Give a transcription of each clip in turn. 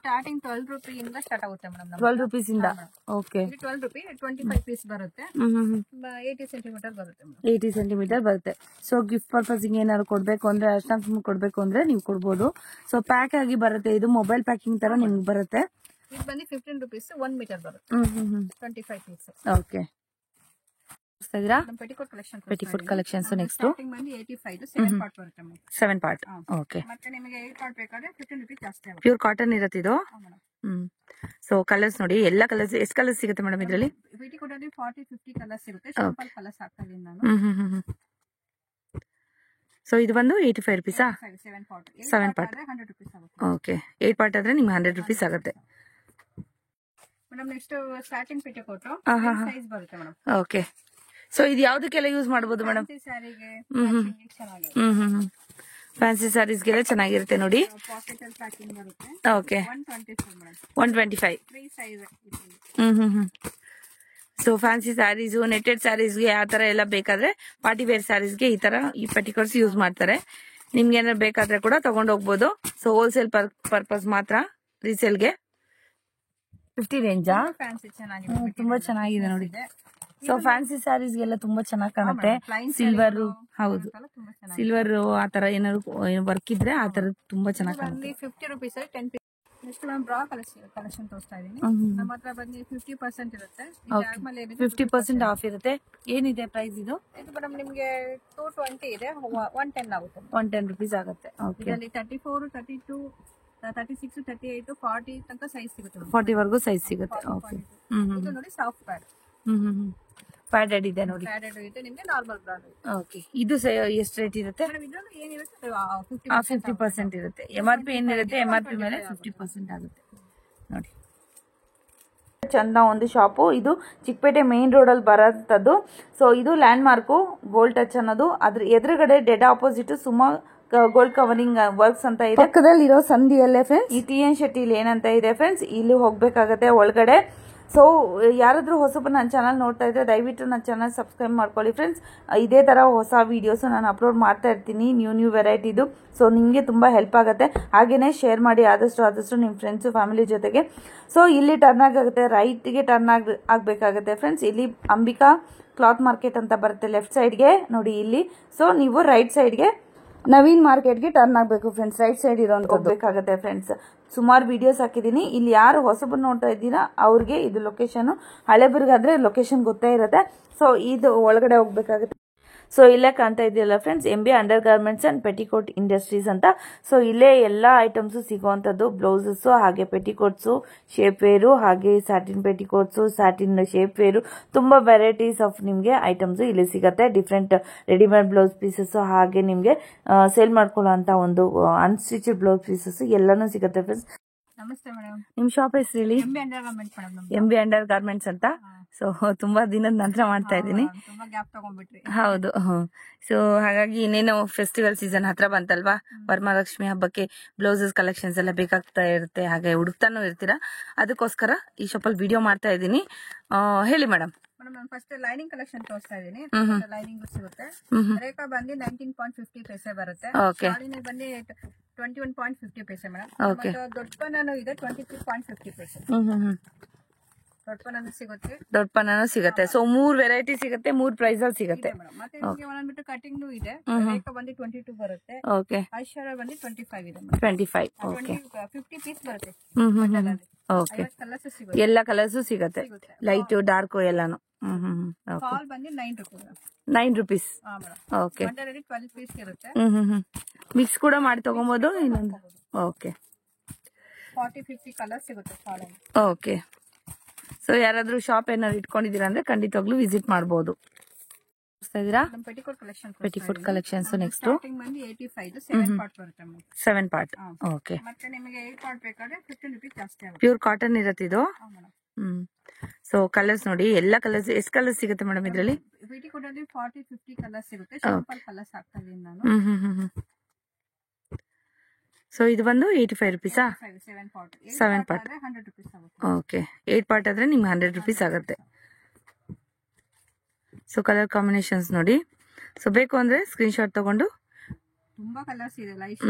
Starting 12 ರೂಪಾಯಿಂದ start ಆಗುತ್ತೆ madam. 12 rupees ಇಂದ. ಓಕೆ, 12 ರೂಪಿ 25 ಪೀಸ್ ಬರುತ್ತೆ. 80 ಸೆಂಟಿಮೀಟರ್ ಬರುತ್ತೆ ಮೇಡಮ್. 80 ಸೆಂಟಿಮೀಟರ್ ಬರುತ್ತೆ. ಸೊ ಗಿಫ್ಟ್ ಪರ್ಪಸ್ ಏನಾದ್ರು ಕೊಡ್ಬೇಕು ಅಂದ್ರೆ, ಅರ್ಶನ ಕೊಡ್ಬೇಕು ಅಂದ್ರೆ ನೀವು ಕೊಡ್ಬೋದು. ಸೊ ಪ್ಯಾಕ್ ಆಗಿ ಬರುತ್ತೆ, ಇದು ಮೊಬೈಲ್ ಪ್ಯಾಕಿಂಗ್ ತರ ನಿಮ್ಗೆ ಬರುತ್ತೆ. ಇದು ಬಂದು 15 ರೂಪೀಸ್ 1 ಮೀಟರ್ ಬರುತ್ತೆ. 25 piece. Okay, petticoat collection. Petticoat collections next starting ಬಂದು 85 7 ಪಾರ್ಟ್ ಬರುತ್ತೆ ಮೇಡಮ್. 7 ಪಾರ್ಟ್. ಓಕೆ, ಮತ್ತೆ ನಿಮಗೆ 8 ಪಾರ್ಟ್ ಬೇಕಾದ್ರೆ 15 ರೂಪೀಸ್ ಜಾಸ್ತಿ ಆಗುತ್ತೆ. ಪ್ಯೂರ್ ಕಾಟನ್ ಇರುತ್ತೆ ಇದು. ಸೊ ಕಲರ್ಸ್ ನೋಡಿ, ಎಲ್ಲ ಕಲರ್ಸ್ ಎಷ್ಟು ಕಲರ್ಸ್ ಸಿಗುತ್ತೆ ಮೇಡಮ್ ಇದರಲ್ಲಿ? ಪೆಟಿಕೋಟ್ ಅಲ್ಲಿ 40-50 ಕಲರ್ಸ್ ಇರುತ್ತೆ. ಸಿಂಪಲ್ ಕಲರ್ಸ್ ಹಾಕ್ತಾ ಇದೀನಿ ನಾನು. ಸೊ ಇದು ಬಂದು 85 ರೂಪೀಸಾ? 7 ಪಾರ್ಟ್. 100 ರೂಪೀಸ್ ಆಗುತ್ತೆ. ಓಕೆ, 8 ಪಾರ್ಟ್ ಆದ್ರೆ ನಿಮ್ಗೆ 100 ರೂಪೀಸ್ ಆಗುತ್ತೆ madam. Next starting petticoat size ಬರುತ್ತೆ ಮೇಡಮ್. ಓಕೆ, ಸೊ ಇದು ಯಾವ್ದಕ್ಕೆಲ್ಲ ಯೂಸ್ ಮಾಡಬಹುದು ಮೇಡಮ್? ಸ್ಯಾರಿಗೆ ಫ್ಯಾನ್ಸಿ ಸ್ಯಾರೀಸ್ಗೆಲ್ಲ ಚೆನ್ನಾಗಿರುತ್ತೆ ನೋಡಿ. ಪಾಕೆಟ್ ಅಲ್ಲಿ ಪ್ಯಾಕಿಂಗ್ ಬರುತ್ತೆ. Okay, 125 free size. So fancy sarees, netted ಸ್ಯಾರೀಸ್ಗೆ ಆ ತರ ಎಲ್ಲ ಬೇಕಾದ್ರೆ, ಪಾರ್ಟಿ ವೇರ್ ಸ್ಯಾರೀಸ್ಗೆ ಈ ತರ ಈ ಪೆಟಿಕೋಟ್ಸ್ ಯೂಸ್ ಮಾಡ್ತಾರೆ. ನಿಮ್ಗೆ ಏನಾದ್ರು ಬೇಕಾದ್ರೆ ಕೂಡ ತಗೊಂಡ್ ಹೋಗ್ಬೋದು. ಸೊ ಹೋಲ್ಸೇಲ್ ಪರ್ಪಸ್ ಮಾತ್ರ, ರೀಸೇಲ್ಗೆ 50 ರೇಂಜಾ? ತುಂಬಾ ಚೆನ್ನಾಗಿದೆ ನೋಡಿ. ಸೊ ಫ್ಯಾನ್ಸಿ ಸ್ಯಾರೀಸ್ಗೆಲ್ಲ ತುಂಬಾ ಚೆನ್ನಾಗಿ ಕಾಣುತ್ತೆ. ಸಿಲ್ವರ್, ಹೌದು, ಸಿಲ್ವರ್ ಆತರ ಏನಾದ್ರು ವರ್ಕ್ ಇದ್ರೆ ಆ ತರ ತುಂಬಾ ಚೆನ್ನಾಗಿ ಕಾಣುತ್ತೆ. 50 ರೂಪೀಸ್ 10 ಪೀಸ್. ನೆಕ್ಸ್ಟ್ ನಾನು ಬ್ರಾ ಕಲೆಕ್ಷನ್ ತೋರಿಸ್ತಾ ಇದೀನಿ. ನಮ್ಮ ಹತ್ರ ಬಂದು 50% ಇರುತ್ತೆ. 50% ಆಫ್ ಇರುತ್ತೆ. ಏನಿದೆ ಪ್ರೈಸ್ ಇದು? ಇದು ಮೇಡಮ್ ನಿಮಗೆ 220 ಇದೆ, 110 ಆಗುತ್ತೆ. 110 ರೂಪೀಸ್ ಆಗುತ್ತೆ. ಓಕೆ, ಇದರಲ್ಲಿ 34, 32, 36, 38, 40 ತನಕ ಸೈಜ್ ಸಿಗುತ್ತೆ. 40 ವರೆಗೂ ಸೈಜ್ ಸಿಗುತ್ತೆ. ಓಕೆ, ಇದು ನೋಡಿ ಸಾಫ್ಟ್ ಪ್ಯಾಡ್. ಪ್ಯಾಡೆಡ್ ಇದೆ ನೋಡಿ. ಪ್ಯಾಡೆಡ್ ಇದೆ, ನಿಮಗೆ ನಾರ್ಮಲ್ ಬ್ರಾ. ಓಕೆ, ಇದು ಎಷ್ಟು ರೇಟ್ ಇರುತ್ತೆ? ಇದರಲ್ಲಿ ಏನಿರುತ್ತೆ 50% ಇರುತ್ತೆ. MRP ಏನಿರುತ್ತೆ, MRP ಮೇಲೆ 50% ಆಗುತ್ತೆ ನೋಡಿ. ಚಂದ ಒಂದು ಶಾಪು ಇದು, ಚಿಕ್ಕಪೇಟೆ ಮೇನ್ ರೋಡ್ ಅಲ್ಲಿ ಬರೋಂಥದ್ದು. ಸೊ ಇದು ಲ್ಯಾಂಡ್ ಮಾರ್ಕು ಗೋಲ್ಡ್ ಟಚ್ ಅನ್ನೋದು. ಅದ್ರ ಎದುರುಗಡೆ dead opposite Suma gold covering works ಅಂತ ಇದೆ. ಪಕ್ಕದಲ್ಲಿ ಇರೋ ಸಂಧಿಯಲ್ಲೇ ಫ್ರೆಂಡ್ಸ್ ಈ TN ಶೆಟ್ಟಿ ಲೇನ್ ಅಂತ ಇದೆ ಫ್ರೆಂಡ್ಸ್. ಇಲ್ಲಿ ಹೋಗ್ಬೇಕಾಗತ್ತೆ ಒಳಗಡೆ. ಸೊ ಯಾರಾದ್ರೂ ಹೊಸಬ ನನ್ನ ಚಾನಲ್ ನೋಡ್ತಾ ಇದ್ರೆ ದಯವಿಟ್ಟು ನನ್ನ ಚಾನಲ್ ಸಬ್ಸ್ಕ್ರೈಬ್ ಮಾಡ್ಕೊಳ್ಳಿ ಫ್ರೆಂಡ್ಸ್. ಇದೇ ತರ ಹೊಸ ವಿಡಿಯೋಸ್ ನಾನು ಅಪ್ಲೋಡ್ ಮಾಡ್ತಾ ಇರ್ತೀನಿ, ನ್ಯೂ ವೆರೈಟಿದು. ಸೊ ನಿಮಗೆ ತುಂಬಾ ಹೆಲ್ಪ್ ಆಗುತ್ತೆ. ಹಾಗೇನೆ ಶೇರ್ ಮಾಡಿ ಆದಷ್ಟು ನಿಮ್ಮ ಫ್ರೆಂಡ್ಸ್ ಫ್ಯಾಮಿಲಿ ಜೊತೆಗೆ. ಸೊ ಇಲ್ಲಿ ಟರ್ನ್ ಆಗುತ್ತೆ, ರೈಟ್ಗೆ ಟರ್ನ್ ಆಗಬೇಕಾಗುತ್ತೆ ಫ್ರೆಂಡ್ಸ್. ಇಲ್ಲಿ ಅಂಬಿಕಾ ಕ್ಲಾತ್ ಮಾರ್ಕೆಟ್ ಅಂತ ಬರುತ್ತೆ ಲೆಫ್ಟ್ ಸೈಡ್ಗೆ ನೋಡಿ ಇಲ್ಲಿ. ಸೊ ನೀವು ರೈಟ್ ಸೈಡ್ಗೆ ನವೀನ್ ಮಾರ್ಕೆಟ್ಗೆ ಟರ್ನ್ ಆಗಬೇಕು ಫ್ರೆಂಡ್ಸ್. ರೈಟ್ ಸೈಡ್ ಇರೋಂತ ಹೋಗ್ಬೇಕಾಗತ್ತೆ ಫ್ರೆಂಡ್ಸ್. ಸುಮಾರು ವಿಡಿಯೋಸ್ ಹಾಕಿದ್ದೀನಿ. ಇಲ್ಲಿ ಯಾರು ಹೊಸಬರು ನೋಡ್ತಾ ಇದ್ದೀರಾ ಅವ್ರಿಗೆ ಇದು ಲೊಕೇಶನ್, ಹಳೆಬರಿಗಾದ್ರೆ ಲೊಕೇಶನ್ ಗೊತ್ತೇ ಇರುತ್ತೆ. ಸೊ ಇದು ಒಳಗಡೆ ಹೋಗ್ಬೇಕಾಗುತ್ತೆ. ಸೊ ಇಲ್ಲೇ ಕಾಣ್ತಾ ಇದೆಯಲ್ಲ friends, MB under garments and petticoat industries ಅಂತ. ಸೊ ಇಲ್ಲೇ ಎಲ್ಲ ಐಟಮ್ಸ್ ಸಿಗುವಂತದ್ದು, ಬ್ಲೌಸಸ್, ಹಾಗೆ ಪೆಟಿಕೋಟ್ಸು, ಶೇಪ್ ವೇರು, ಹಾಗೆ satin petticoats, satin shape wear, ತುಂಬಾ ವೆರೈಟೀಸ್ ಆಫ್ ನಿಮ್ಗೆ ಐಟಮ್ಸ್ ಇಲ್ಲಿ ಸಿಗತ್ತೆ. ಡಿಫ್ರೆಂಟ್ ರೆಡಿಮೇಡ್ ಬ್ಲೌಸ್ ಪೀಸಸ್, ಹಾಗೆ ನಿಮ್ಗೆ ಸೇಲ್ ಮಾಡ್ಕೊಳ್ಳೋ ಅಂತ ಒಂದು ಅನ್ಸ್ಟಿಚಡ್ ಬ್ಲೌಸ್ ಪೀಸಸ್ ಎಲ್ಲಾನು ಸಿಗತ್ತೆ ಫ್ರೆಂಡ್ಸ್. ನಮಸ್ತೆ ಮೇಡಮ್, ನಿಮ್ ಶಾಪ್ ಹೆಸರು ಹೇಳಿ? MB ಅಂಡರ್ ಗಾರ್ಮೆಂಟ್ಸ್ ಅಂತ. ಸೊ ತುಂಬಾ ದಿನದ ನಂತರ ಮಾಡ್ತಾ ಇದ್ದೀನಿ. ಹೌದು. ಸೊ ಹಾಗಾಗಿ ಇನ್ನೇನು ಫೆಸ್ಟಿವಲ್ ಸೀಸನ್ ಹತ್ರ ಬಂತಲ್ವಾ, ವರಮಹಾಲಕ್ಷ್ಮಿ ಹಬ್ಬಕ್ಕೆ ಬ್ಲೌಸಸ್ ಕಲೆಕ್ಷನ್ಸ್ ಎಲ್ಲ ಬೇಕಾಗ್ತಾ ಇರುತ್ತೆ, ಹಾಗೆ ಹುಡುಕ್ತಾನು ಇರ್ತೀರಾ. ಅದಕ್ಕೋಸ್ಕರ ಈ ಶಾಪಲ್ಲಿ ವಿಡಿಯೋ ಮಾಡ್ತಾ ಇದ್ದೀನಿ. ಹೇಳಿ ಮೇಡಮ್. ನಾನು ಫಸ್ಟ್ ಲೈನಿಂಗ್ ಕಲೆಕ್ಷನ್ ತೋರಿಸ್ತಾ ಇದೀನಿ. ಲೈನಿಂಗ್ ಸಿಗುತ್ತೆ. ರೇಖಾ ಬಂದು 19.50 ಪೈಸೆ ಬರುತ್ತೆ. ಶಾಲಿನಿ ಬಂದು 21.50 ಪೈಸೆ ಮೇಡಮ್. ದೊಡ್ಡ ಪನ್ನನು ಇದೆ 23.50 ಪೈಸೆ. ದೊಡ್ಡ ಪನ್ನನು ಸಿಗುತ್ತೆ. ದೊಡ್ಡ ಪನ್ನನು ಸಿಗುತ್ತೆ. ಸೊ 3 ವೆರೈಟಿ ಸಿಗುತ್ತೆ, 3 ಪ್ರೈಸ್ ಅಲ್ಲಿ ಸಿಗುತ್ತೆ. ಮತ್ತೆ ನಿಮಗೆ ಒಂದೊಂದು ಕಟಿಂಗ್ ಇದೆ. ರೇಖಾ ಬಂದು 22 ಬರುತ್ತೆ. ಓಕೆ, ಐಶ್ವರ್ಯ ಬಂದು 25 ಇದೆ. 25. ಓಕೆ, 50 ಪೀಸ್ ಬರುತ್ತೆ. ಓಕೆ, ಎಲ್ಲ ಕಲರ್ಸ್ ಸಿಗುತ್ತೆ, ಲೈಟ್ ಡಾರ್ಕ್ ಎಲ್ಲಾನು. ಫಾಲ್ ಬಂದು 9 ರೂಪೀಸ್. ಓಕೆ, 12 ಪೀಸ್ ಇರುತ್ತೆ. ಮಿಕ್ಸ್ ಕೂಡ ಮಾಡಿ ತಗೊಬಹುದು ಇನ್ನೊಂದು. ಓಕೆ, 40-50 ಕಲರ್ ಸಿಗುತ್ತೆ ಫಾಲ್ ಅಲ್ಲಿ. ಓಕೆ, ಸೊ ಯಾರಾದ್ರೂ ಶಾಪ್ ಏನಾದ್ರು ಇಟ್ಕೊಂಡಿದ್ದೀರಾ ಅಂದ್ರೆ ಖಂಡಿತವಾಗ್ಲೂ ವಿಸಿಟ್ ಮಾಡಬಹುದು. ಪೆಟಿಕೋಟ್ ಕಲೆಕ್ಷನ್ಸ್ ನೆಕ್ಸ್ಟ್ 7 ಪಾರ್ಟ್ ಬರುತ್ತೆ. 7 ಪಾರ್ಟ್. ಓಕೆ, ಮತ್ತೆ ನಿಮಗೆ 8 ಪಾರ್ಟ್ ಬೇಕಾದ್ರೆ 15 ರೂಪೀಸ್ ಜಾಸ್ತಿ ಆಗುತ್ತೆ. ಪ್ಯೂರ್ ಕಾಟನ್ ಇರುತ್ತೆ ಇದು. ಸೊ ಕಲರ್ಸ್ ನೋಡಿ, ಎಲ್ಲ ಕಲರ್ಸ್. ಎಷ್ಟು ಕಲರ್ಸ್ ಸಿಗುತ್ತೆ ಮೇಡಮ್ ಇದರಲ್ಲಿ? ಪೆಟಿಕೋಟ್ ಅಲ್ಲಿ 40-50 ಕಲರ್ಸ್ ಸಿಗುತ್ತೆ. ಸಿಂಪಲ್ ಕಲರ್ಸ್ ಹಾಕ್ತಾ ಇದೀನಿ ನಾನು. ಸೊ ಇದು ಬಂದು 85 ರೂಪೀಸಾ? 7 ಪಾರ್ಟ್. 100 ರೂಪೀಸ್ ಆಗುತ್ತೆ. ಓಕೆ, 8 ಪಾರ್ಟ್ ಆದ್ರೆ ನಿಮ್ಗೆ 100 ರೂಪೀಸ್ ಆಗುತ್ತೆ. ಸೊ ಕಲರ್ ಕಾಂಬಿನೇಷನ್ಸ್ ನೋಡಿ. ಸೊ ಬೇಕು ಅಂದ್ರೆ ಸ್ಕ್ರೀನ್ ಶಾಟ್ ತಗೊಂಡು. ತುಂಬಾ ಕಲರ್ಸ್ ಇದೆ.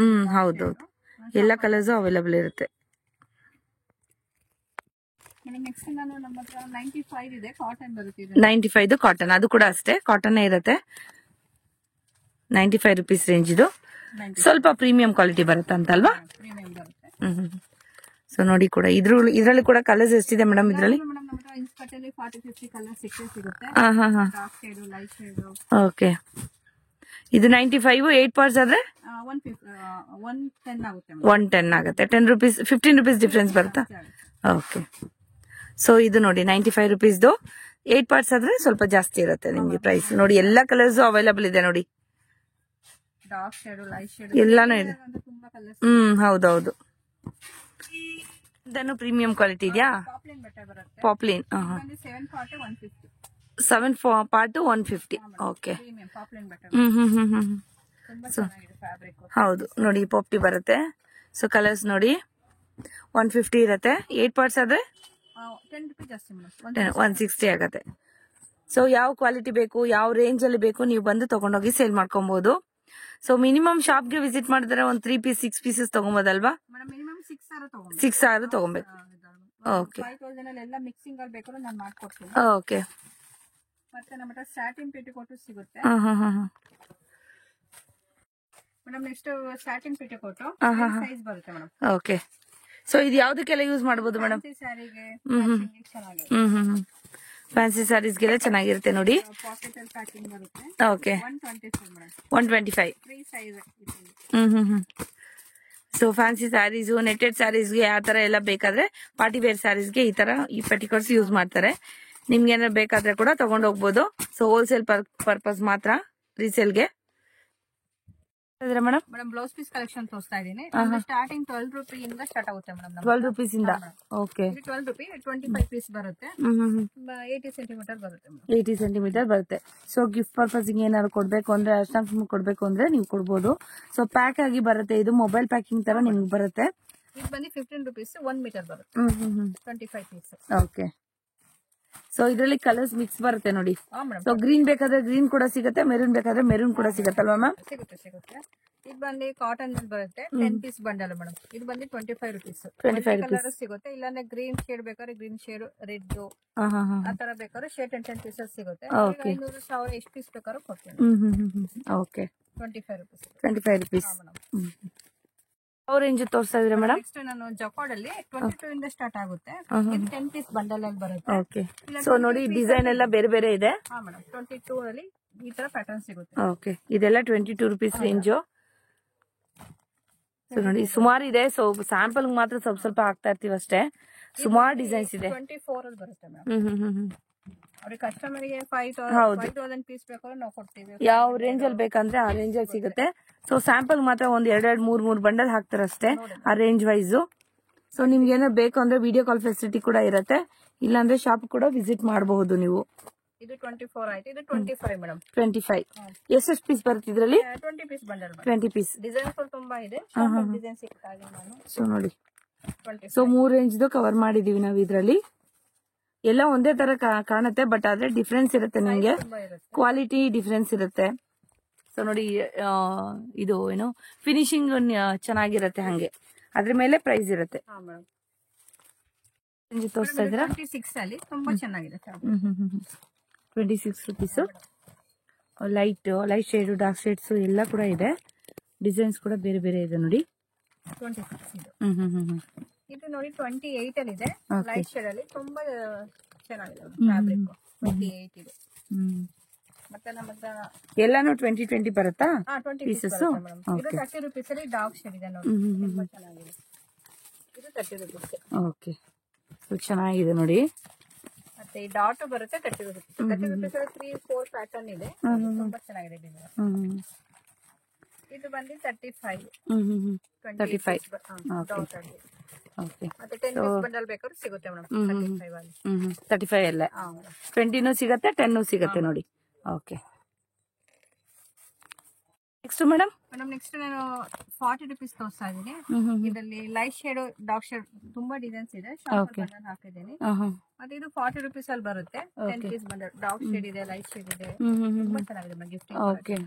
ಹೌದೌದು, ಎಲ್ಲ ಕಲರ್ಸ್ ಅವೈಲೇಬಲ್ ಇರುತ್ತೆ. ಮೇಡಮ್ ನೆಕ್ಸ್ಟ್ ನಾನು ನಮ್ಮ ಹತ್ರ 95 ಇದೆ, ಕಾಟನ್ ಬರುತ್ತೆ ಇದು. 95 ಕಾಟನ್, ಅದು ಕೂಡ ಅಷ್ಟೇ ಕಾಟನ್ ಇರುತ್ತೆ. 95 ರುಪೀಸ್ ರೇಂಜ್ ಇದು. ಸ್ವಲ್ಪ ಪ್ರೀಮಿಯಂ ಕ್ವಾಲಿಟಿ ಬರುತ್ತೆ ಅಂತ ಅಲ್ವಾ? ಪ್ರೀಮಿಯಂ ಬರುತ್ತೆ. ಸೊ ನೋಡಿ ಕೂಡ ಇದ್ರಲ್ಲಿ ಕೂಡ ಕಲರ್ಸ್ ಎಷ್ಟಿದೆ ಮೇಡಮ್ ಇದ್ರಲ್ಲಿ? ಮೇಡಮ್ ನಮ್ಮ ಹತ್ರ ಇನ್ಸ್ಪರ್ಟಲ್ಲಿ 40-50 ಕಲರ್ ಸಿಗುತ್ತೆ. Dark shade, light shade. Okay, ಇದು 95 8 ಪಾರ್ಟ್ಸ್ ಆದ್ರೆ 110 ಆಗುತ್ತೆ. 110 ಆಗುತ್ತೆ. 10 ರುಪೀಸ್ 15 ರುಪೀಸ್ ಡಿಫ್ರೆನ್ಸ್ ಬರುತ್ತಾ? ಓಕೆ, ಸೊ ಇದು ನೋಡಿ 95 ರುಪೀಸ್ದು 8 ಪಾರ್ಟ್ಸ್ ಆದ್ರೆ ಸ್ವಲ್ಪ ಜಾಸ್ತಿ ಇರುತ್ತೆ ನಿಮ್ಗೆ ಪ್ರೈಸ್. ನೋಡಿ ಎಲ್ಲಾ ಕಲರ್ಸ್ ಅವೈಲಬಲ್ ಇದೆ ನೋಡಿ. ಡಾರ್ಕ್ ಶೇಡ್, ಲೈಟ್ ಶೇಡ್ ಎಲ್ಲಾನು ಇದೆ. ತುಂಬಾ ಕಲರ್ಸ್. ಹೌದೌದು. ಇದನ್ನು ಪ್ರೀಮಿಯಂ ಕ್ವಾಲಿಟಿ ಇದೆಯಾ? ಪಾಪ್ಲಿನ್ ಬಟ್ಟೆ ಬರುತ್ತೆ. ಪಾಪ್ಲಿನ್ 7 ಪಾರ್ಟ್ 150. 7 ಪಾರ್ಟ್ 150. ಓಕೆ. ಪ್ರೀಮಿಯಂ ಪಾಪ್ಲಿನ್ ಬಟ್ಟೆ. ತುಂಬಾ ಸೊ ಚೆನ್ನಾಗಿದೆ ಫ್ಯಾಬ್ರಿಕ್. ಹೌದು ನೋಡಿ, ಪಾಪ್ಟಿ ಬರುತ್ತೆ. ಸೊ ಕಲರ್ಸ್ ನೋಡಿ 150 ಇರುತ್ತೆ. 8 ಪಾರ್ಟ್ಸ್ ಆದ್ರೆ 10 ರೂಪಾಯಿ ಜಾಸ್ತಿ ಮೇಡಮ್, 160 ಆಗತ್ತೆ. ಸೊ ಯಾವ ಕ್ವಾಲಿಟಿ ಬೇಕು, ಯಾವ ರೇಂಜ್ ಅಲ್ಲಿ ಬೇಕು, ನೀವು ಬಂದು ತಗೊಂಡೋಗಿ ಸೇಲ್ ಮಾಡ್ಕೊಬಹುದು. ಸೊ ಮಿನಿಮಮ್ ಶಾಪ್ಗೆ ವಿಸಿಟ್ ಮಾಡಿದ್ರೆ ಒಂದು 3 ಪೀಸ್ 6 ಪೀಸಸ್ ತಗೊಬೋದಲ್ವಾ? ಮೇಡಮ್ ಮಿನಿಮಮ್ 6 ಸಾವಿರ ತಗೊಬೇಕು. ಓಕೆ, 5000 ಅಲ್ಲಿ ಎಲ್ಲ ಮಿಕ್ಸಿಂಗ್ ಅಲ್ಲಿ ಬೇಕಾದ್ರೆ ನಾನು ಮಾಡ್ಕೊಡ್ತೀನಿ. ಓಕೆ. ಮತ್ತೆ ನಮ್ಮ ಹತ್ರ ಸ್ಯಾಟಿನ್ ಪೆಟಿಕೋಟ್ ಸಿಗುತ್ತೆ. Madam next satin petticoat size ಬರುತ್ತೆ ಮೇಡಮ್. ಓಕೆ, ಸೊ ಇದು ಯಾವ್ದಕ್ಕೆಲ್ಲ ಯೂಸ್ ಮಾಡಬಹುದು ಮೇಡಮ್? ಸ್ಯಾರಿಗೆ ಚೆನ್ನಾಗಿದೆ. ಫ್ಯಾನ್ಸಿ ಸ್ಯಾರೀಸ್ಗೆಲ್ಲ ಚೆನ್ನಾಗಿರುತ್ತೆ ನೋಡಿ. ಪಾಕೆಟ್ ಅಲ್ಲಿ ಪ್ಯಾಕಿಂಗ್ ಬರುತ್ತೆ. Okay, 125 madam. 125. Free size. So fancy sarees, netted ಸ್ಯಾರೀಸ್ಗೆ ಆ ತರ ಎಲ್ಲ ಬೇಕಾದ್ರೆ, ಪಾರ್ಟಿ ವೇರ್ ಸ್ಯಾರೀಸ್ಗೆ ಈ ತರ ಈ ಪೆಟಿಕೋಟ್ಸ್ ಯೂಸ್ ಮಾಡ್ತಾರೆ. ನಿಮ್ಗೆ ಏನಾದ್ರು ಬೇಕಾದ್ರೆ ಕೂಡ ತಗೊಂಡ್ ಹೋಗ್ಬೋದು. ಸೊ ಹೋಲ್ಸೇಲ್ ಪರ್ಪಸ್ ಮಾತ್ರ, ರೀಸೇಲ್ಗೆ. Madam madam blouse piece collection ತೋರಿಸ್ತಾ ಇದೀನಿ. ಸ್ಟಾರ್ಟಿಂಗ್ 12 ರೂಪಾಯಿಂದ ಸ್ಟಾರ್ಟ್ ಆಗುತ್ತೆ ಮೇಡಮ್. 12 ರುಪೀಸ್ ಇಂದ. ಓಕೆ, 12 ರೂಪಾಯಿ 25 ಪೀಸ್ ಬರುತ್ತೆ. 80 ಸೆಂಟಿಮೀಟರ್ ಬರುತ್ತೆ ಮೇಡಮ್. 80 ಸೆಂಟಿಮೀಟರ್ ಬರುತ್ತೆ. ಸೊ ಗಿಫ್ಟ್ ಪರ್ಪಸ್ ಏನಾದ್ರು ಕೊಡ್ಬೇಕು ಅಂದ್ರೆ, ಅಷ್ಟಂಗ್ ಕೊಡ್ಬೇಕು ಅಂದ್ರೆ ನೀವು ಕೊಡ್ಬೋದು. ಸೊ ಪ್ಯಾಕ್ ಆಗಿ ಬರುತ್ತೆ, ಇದು ಮೊಬೈಲ್ ಪ್ಯಾಕಿಂಗ್ ತರ ನಿಮ್ಗೆ ಬರುತ್ತೆ. ಇದು ಬಂದು 15 ರೂಪೀಸ್ 1 ಮೀಟರ್ ಬರುತ್ತೆ. 25 ಪೀಸ್. ಓಕೆ, ಸೊ ಇದರಲ್ಲಿ ಕಲರ್ಸ್ ಮಿಕ್ಸ್ ಬರುತ್ತೆ ನೋಡಿ. ಹಾ ಮೇಡಮ್. ಸೊ ಗ್ರೀನ್ ಬೇಕಾದ್ರೆ ಗ್ರೀನ್ ಕೂಡ ಸಿಗುತ್ತೆ, ಮೆರೂನ್ ಬೇಕಾದ್ರೆ ಮೆರೂನ್ ಕೂಡ ಸಿಗುತ್ತಲ್ವಾ ಮ್ಯಾಮ್? ಸಿಗುತ್ತೆ. ಇದು ಬಂದು ಕಾಟನ್ ಬರುತ್ತೆ. 10 ಪೀಸ್ ಬಂಡಲ್ ಮೇಡಮ್. ಇದು ಬಂದು 25 ರೂಪೀಸ್. 25 ಕಲರ್ ಸಿಗುತ್ತೆ. ಇಲ್ಲಾಂದ್ರೆ ಗ್ರೀನ್ ಶೇಡ್ ಬೇಕಾದ್ರೆ ಗ್ರೀನ್ ಶೇಡ್, ರೆಡ್ ಆ ತರ ಬೇಕಾದ್ರೆ ಶೇಡ್ 10 ಪೀಸಸ್ ಸಿಗುತ್ತೆ. 500,000 ಎಷ್ಟು ಪೀಸ್ ಬೇಕಾದ್ರೂ ಕೊಡ್ತೀನಿ. Okay, 25 rupees. 25 ರುಪೀಸ್. ಯಾವ ರೇಂಜ್ ತೋರಿಸ್ತಾ ಇದ್ರೆ ಮೇಡಮ್? ನೆಕ್ಸ್ಟ್ ನಾನು ಜಕಾರ್ಡ್ ಅಲ್ಲಿ 22 ಇಂದ ಸ್ಟಾರ್ಟ್ ಆಗುತ್ತೆ. ಇದು 10 ಪೀಸ್ ಬಂಡಲ್ ಅಲ್ಲಿ ಬರುತ್ತೆ. ಓಕೆ, ಸೊ ನೋಡಿ ಡಿಸೈನ್ ಎಲ್ಲ ಬೇರೆ ಬೇರೆ ಇದೆ. ಹಾ ಮೇಡಮ್. 22 ಅಲ್ಲಿ ಈ ತರ ಪ್ಯಾಟರ್ನ್ ಸಿಗುತ್ತೆ. ಓಕೆ, ಇದೆಲ್ಲ 22 ರುಪೀಸ್ ರೇಂಜ್. ಸೊ ನೋಡಿ ಸುಮಾರು ಇದೆ. ಸೊ ಸ್ಯಾಂಪಲ್ ಮಾತ್ರ ಸ್ವಲ್ಪ ಸ್ವಲ್ಪ ಹಾಕ್ತಾ ಇರ್ತೀವಿ ಅಷ್ಟೇ. ಸುಮಾರು ಡಿಸೈನ್ಸ್ ಇದೆ. 24 ಅಲ್ಲಿ ಬರುತ್ತೆ ಮೇಡಮ್. ಅವ್ರಿಗೆ ಕಸ್ಟಮರ್ಗೆ 5,000 ಪೀಸ್ ಬೇಕಾದ್ರೆ ನಾವು ಕೊಡ್ತೀವಿ. ಯಾವ ರೇಂಜ್ ಅಲ್ಲಿ ಬೇಕಂದ್ರೆ ಆ ರೇಂಜ್ ಅಲ್ಲಿ ಸಿಗುತ್ತೆ. ಸೊ ಸ್ಯಾಂಪಲ್ ಮಾತ್ರ ಒಂದ್ 2-3 ಬಂಡಲ್ ಹಾಕ್ತಾರೆ ಅಷ್ಟೇ, ಆ ರೇಂಜ್ ವೈಸ್. ಸೊ ನಿಮ್ಗೆ ಏನಾದ್ರು ಬೇಕು ಅಂದ್ರೆ ವಿಡಿಯೋ ಕಾಲ್ ಫೆಸಿಲಿಟಿ ಕೂಡ ಇರುತ್ತೆ, ಇಲ್ಲಾಂದ್ರೆ ಶಾಪ್ ಕೂಡ ವಿಸಿಟ್ ಮಾಡಬಹುದು ನೀವು. ಇದು 24 ಆಯ್ತು. ಇದು 25 ಮೇಡಮ್. 25 ಎಷ್ಟು ಪೀಸ್ ಬರುತ್ತೆ ಇದರಲ್ಲಿ? 20 ಪೀಸ್ ಬಂಡಲ್. 20 ಪೀಸ್. ಡಿಸೈನ್ಸ್ ತುಂಬಾ ಇದೆ. ಡಿಸೈನ್ ಸಿಗ್ತಾ ಇದೆ ನಾನು. ಸೊ ನೋಡಿ, ಸೊ 3 ರೇಂಜ್ ಕವರ್ ಮಾಡಿದೀವಿ ನಾವು ಇದ್ರಲ್ಲಿ. ಎಲ್ಲ ಒಂದೇ ತರ ಕಾಣುತ್ತೆ, ಬಟ್ ಆದ್ರೆ ಡಿಫ್ರೆನ್ಸ್ ಇರುತ್ತೆ ನಿಮ್ಗೆ, ಕ್ವಾಲಿಟಿ ಡಿಫ್ರೆನ್ಸ್ ಇರುತ್ತೆ. ಸೊ ನೋಡಿ ಇದು ಏನು ಫಿನಿಶಿಂಗ್ ಚೆನ್ನಾಗಿರುತ್ತೆ, ಹಂಗೆ ಅದ್ರ ಮೇಲೆ ಪ್ರೈಸ್ ಇರುತ್ತೆ. ತೋರಿಸ್ತಾ ಇದ್ದೀರಾ? 26 ಅಲ್ಲಿ ತುಂಬಾ ಚೆನ್ನಾಗಿದೆ. 26 rupees. Light shade, dark shades ಎಲ್ಲ ಕೂಡ ಇದೆ. ಡಿಸೈನ್ಸ್ ಕೂಡ ಬೇರೆ ಬೇರೆ ಇದೆ ನೋಡಿ. 26 ಇದು. ಇದು ನೋಡಿ 28 ಅಲ್ಲಿ ಇದೆ. ಲೈಟ್ ಶೇಡ್ ಅಲ್ಲಿ ತುಂಬಾ ಚೆನ್ನಾಗಿದೆ ಫ್ಯಾಬ್ರಿಕ್. 28 ಇದೆ. ಮತ್ತೆ ನಮ್ಮ ಹತ್ರ ಎಲ್ಲಾನು 20 ಬರುತ್ತಾ? 20 ಪೀಸಸ್. ಇದು 30 ರೂಪೀಸ್ ಅಲ್ಲಿ ಡಾರ್ಕ್ ಶೇಡ್ ಇದೆ ನೋಡಿ. ತುಂಬಾ ಚೆನ್ನಾಗಿದೆ. ಇದು 30 ರೂಪೀಸ್. ಓಕೆ, ಸೊ ಚೆನ್ನಾಗಿದೆ ನೋಡಿ. ಮತ್ತೆ ಈ ಡಾಟ್ ಬರುತ್ತೆ 30 ರೂಪೀಸ್. 30 ರೂಪೀಸ್ ಅಲ್ಲಿ 3-4 ಪ್ಯಾಟರ್ನ್ ಇದೆ. ತುಂಬಾ ಚೆನ್ನಾಗಿದೆ ಡಿಸೈನ್. ಇದು ಬಂದು 35. 35. ಓಕೆ, ಮತ್ತೆ 10 ಪೀಸ್ ಬಂಡಲ್ ಬೇಕಾದ್ರೂ ಸಿಗುತ್ತೆ ಮೇಡಮ್. 35 ಅಲ್ಲಿ. 35 ಎಲ್ಲ 20 ಸಿಗುತ್ತೆ, 10 ಸಿಗುತ್ತೆ ನೋಡಿ. ಓಕೆ, ನೆಕ್ಸ್ಟ್ ಮೇಡಮ್ ನೆಕ್ಸ್ಟ್ ನಾನು 40 ರೂಪೀಸ್ ತೋರಿಸ್ತಾ ಇದ್ದೀನಿ. ಇದರಲ್ಲಿ ಲೈಟ್ ಶೇಡ್, ಡಾರ್ಕ್ ಶೇಡ್ ತುಂಬಾ ಡಿಸೈನ್ಸ್ ಇದೆ. ಬಂಡಲ್ ಹಾಕಿದ್ದೀನಿ. ಮತ್ತೆ ಇದು 40 ರೂಪೀಸ್ ಅಲ್ಲಿ ಬರುತ್ತೆ. 10 ಪೀಸ್ ಬಂಡಲ್. ಡಾರ್ಕ್ ಶೇಡ್ ಇದೆ, ಲೈಟ್ ಶೇಡ್ ಇದೆ. ತುಂಬಾ ಚೆನ್ನಾಗಿದೆ ಗಿಫ್ಟಿಂಗ್. ಓಕೆ,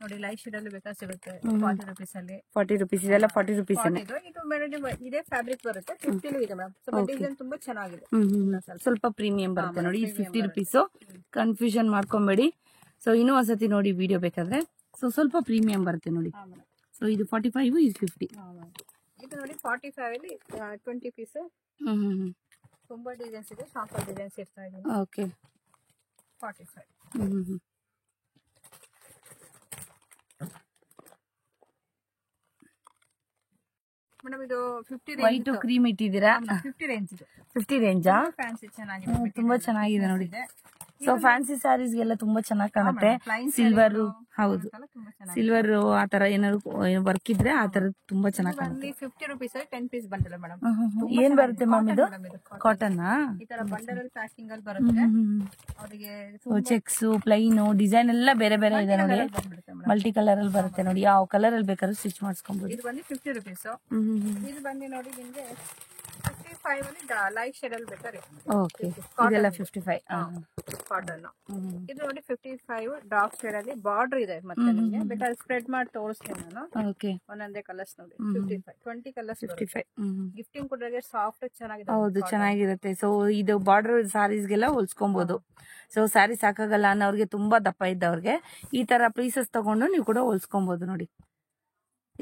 ನೋಡಿ ಲೈಟ್ ಶೇಡ್ ಅಲ್ಲಿ ಬೇಕಾದ್ರೆ ಸಿಗುತ್ತೆ 40 rupees ಅಲ್ಲಿ. 40 rupees ಇದೆಲ್ಲ 40 rupees ಇದು ಮೇಡಮ್ ಇದೇ ಫ್ಯಾಬ್ರಿಕ್ ಬರುತ್ತೆ 50 ಇದೆ ಮೇಡಮ್. ಸ್ವಲ್ಪ ಡಿಸೈನ್ ತುಂಬಾ ಚೆನ್ನಾಗಿದೆ. ಸ್ವಲ್ಪ ಪ್ರೀಮಿಯಂ ಬರುತ್ತೆ ನೋಡಿ. ಇದು 50 rupees. ಕನ್ಫ್ಯೂಷನ್ ಮಾಡ್ಕೊಂಬೇಡಿ. ಸೊ ಇನ್ನೂ ಒಂದ್ಸತಿ ನೋಡಿ ವಿಡಿಯೋ ಬೇಕಾದ್ರೆ. ಸೊ ಸ್ವಲ್ಪ ಪ್ರೀಮಿಯಂ ಬರುತ್ತೆ ನೋಡಿ. ಸೊ ಇದು 45 ಇದು 50. ಇದು ನೋಡಿ 45 ಅಲ್ಲಿ 20 ಪೀಸ್. ತುಂಬಾ ಡಿಸೈನ್ಸ್ ಇದೆ. ಶಾಂಪಲ್ ಡಿಸೈನ್ಸ್ ಇರ್ತಾ ಇದೆ. ಓಕೆ 45. ಮೇಡಮ್ ಇದು 50 ರೇಂಜ್. ವೈಟ್ ಕ್ರೀಮ್ ಇಟ್ಟಿದ್ದೀರಾ? 50 ರೇಂಜ್ ಇದು. 50 ರೇಂಜಾ? ಫ್ಯಾನ್ಸಿ ಚೆನ್ನಾಗಿದೆ. ತುಂಬಾ ಚೆನ್ನಾಗಿದೆ ನೋಡಿ. ಸೊ ಫ್ಯಾನ್ಸಿ ಸ್ಯಾರೀಸ್ ಗೆಲ್ಲ ತುಂಬಾ ಚೆನ್ನಾಗಿ ಕಾಣುತ್ತೆ. ಸಿಲ್ವರ್, ಹೌದು ಸಿಲ್ವರ್ ಆ ತರ ಏನಾದ್ರು ವರ್ಕ್ ಇದ್ರೆ ಆ ತರ ತುಂಬಾ ಚೆನ್ನಾಗಿ ಕಾಣುತ್ತೆ. 50 rupees 10 ಪೀಸ್ ಬಂದಿಲ್ಲ ಮೇಡಮ್. ಏನ್ ಬರುತ್ತೆ ಮ್ಯಾಮ್ ಇದು? ಕಾಟನ್ ಈ ತರ ಬಂಡಲ್ ಪ್ಯಾಕಿಂಗ್ ಅಲ್ಲಿ ಬರುತ್ತೆ. ಅವರಿಗೆ ಚೆಕ್ಸ್ ಪ್ಲೈನ್ ಡಿಸೈನ್ ಎಲ್ಲ ಬೇರೆ ಬೇರೆ ಇದೆ ನೋಡಿ. ಮಲ್ಟಿ ಕಲರ್ ಅಲ್ಲಿ ಬರುತ್ತೆ ನೋಡಿ. ಯಾವ ಕಲರ್ ಅಲ್ಲಿ ಬೇಕಾದ್ರೂ ಸ್ಟಿಚ್ ಮಾಡಿಸ್ಕೊಬಹುದು. ಇದು ಬಂದು 50 rupees. ಇದು ಬಂದು ನೋಡಿ ನಿಮ್ಗೆ 55 ಅಲ್ಲಿ ಲೈಟ್ ಶೇಡ್ ಅಲ್ಲಿ ಬೇಕಾದ್ರೆ. ಓಕೆ ಇದೆಲ್ಲ 55 ಕಾಟನ್. ಇದು ನೋಡಿ 55 ಡಾರ್ಕ್ ಶೇಡ್ ಅಲ್ಲಿ ಬಾರ್ಡರ್ ಇದೆ. ಮತ್ತೆ ನಿಮಗೆ ಬೇಕಾದ್ರೆ ಸ್ಪ್ರೆಡ್ ಮಾಡಿ ತೋರಿಸ್ತೀನಿ ನಾನು. ಓಕೆ ಒಂದೊಂದೇ ಕಲರ್ಸ್ ನೋಡಿ. 55 20 ಕಲರ್ಸ್ 55. ಗಿಫ್ಟಿಂಗ್ ಕೊಡೋಕೆ ಸಾಫ್ಟ್ ಚೆನ್ನಾಗಿದೆ. ಹೌದು ಚೆನ್ನಾಗಿರುತ್ತೆ. ಸೊ ಇದು ಬಾರ್ಡರ್ ಸಾರೀಸ್ಗೆಲ್ಲ ಹೊಲ್ಸ್ಕೊಬಹುದು. ಸೊ ಸ್ಯಾರಿ ಸಾಕಾಗಲ್ಲ ಅನ್ನೋರ್ಗೆ, ತುಂಬಾ ದಪ್ಪ ಇದ್ದವ್ರಿಗೆ ಈ ತರ ಪೀಸಸ್ ತಗೊಂಡು ನೀವು ಕೂಡ ಹೊಲ್ಸ್ಕೊಬಹುದು ನೋಡಿ.